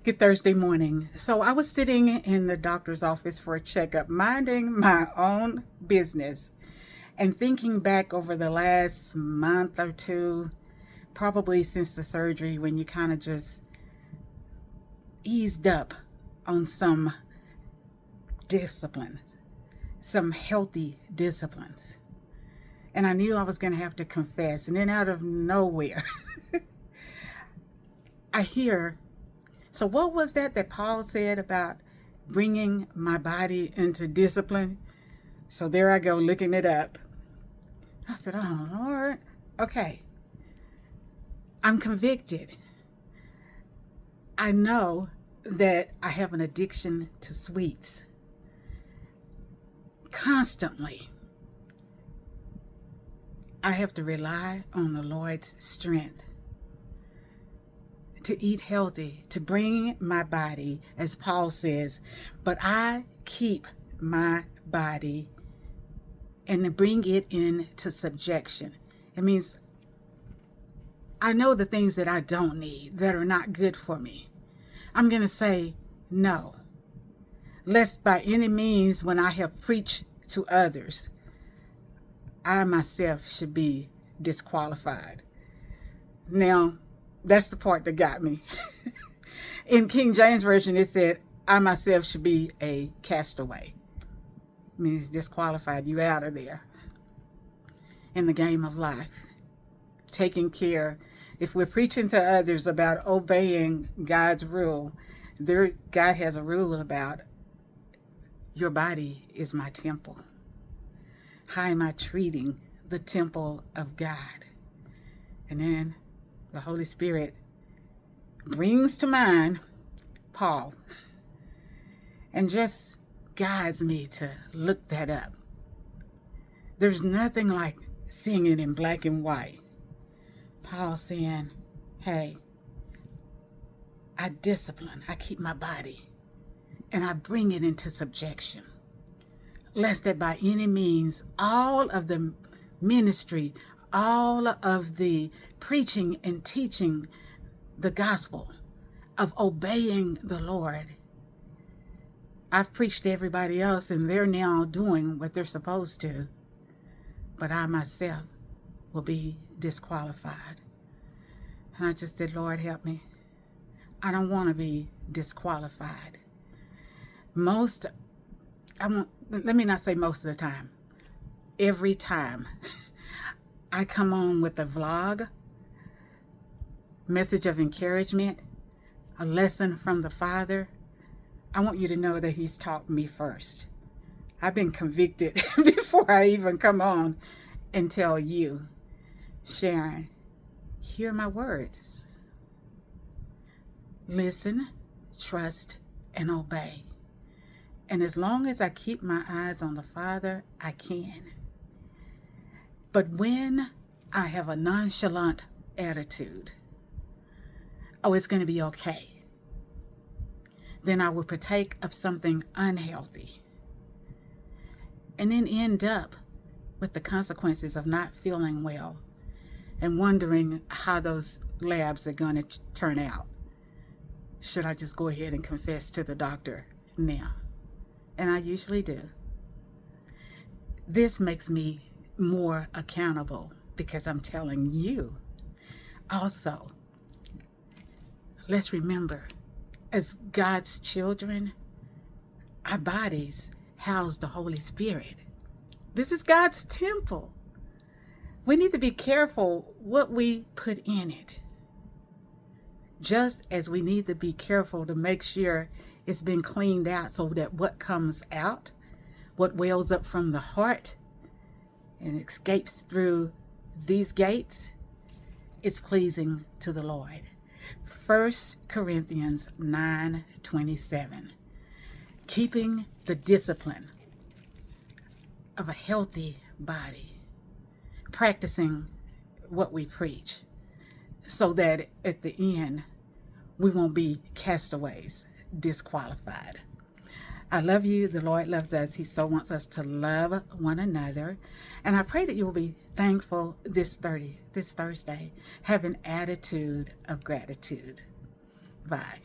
Good Thursday morning. So I was sitting in the doctor's office for a checkup, minding my own business and thinking back over the last month or two, probably since the surgery, when you kind of just eased up on some disciplines, some healthy disciplines. And I knew I was going to have to confess. And then out of nowhere, I hear, so what was that Paul said about bringing my body into discipline? So there I go looking it up. I said, oh, Lord, okay. I'm convicted. I know that I have an addiction to sweets. Constantly, I have to rely on the Lord's strength to eat healthy, to bring my body, as Paul says, but I keep my body and to bring it into subjection. It means I know the things that I don't need, that are not good for me. I'm going to say no, lest by any means when I have preached to others, I myself should be disqualified. Now, that's the part that got me. In King James Version, it said, I myself should be a castaway. Means disqualified, you out of there in the game of life. Taking care. If we're preaching to others about obeying God's rule, God has a rule about your body is my temple. How am I treating the temple of God? And then the Holy Spirit brings to mind Paul and just guides me to look that up. There's nothing like seeing it in black and white. Paul saying, hey, I discipline, I keep my body, and I bring it into subjection, lest that by any means all of the ministry, all of the preaching and teaching the gospel of obeying the Lord. I've preached to everybody else and they're now doing what they're supposed to, but I myself will be disqualified. And I just said, Lord, help me. I don't want to be disqualified. Let me not say most of the time. Every time I come on with a vlog, message of encouragement, a lesson from the Father, I want you to know that He's taught me first. I've been convicted before I even come on and tell you, Sharon, hear my words. Listen, trust, and obey. And as long as I keep my eyes on the Father, I can. But when I have a nonchalant attitude, oh, it's going to be okay, then I will partake of something unhealthy and then end up with the consequences of not feeling well and wondering how those labs are going to turn out. Should I just go ahead and confess to the doctor now? And I usually do. This makes me more accountable because I'm telling you. Also, let's remember, as God's children, our bodies house the Holy Spirit. This is God's temple. We need to be careful what we put in it. Just as we need to be careful to make sure it's been cleaned out so that what comes out, what wells up from the heart and escapes through these gates, it's pleasing to the Lord. 1 Corinthians 9:27. Keeping the discipline of a healthy body, practicing what we preach, so that at the end we won't be castaways, disqualified. I love you. The Lord loves us. He so wants us to love one another. And I pray that you will be thankful this Thursday. Have an attitude of gratitude. Bye.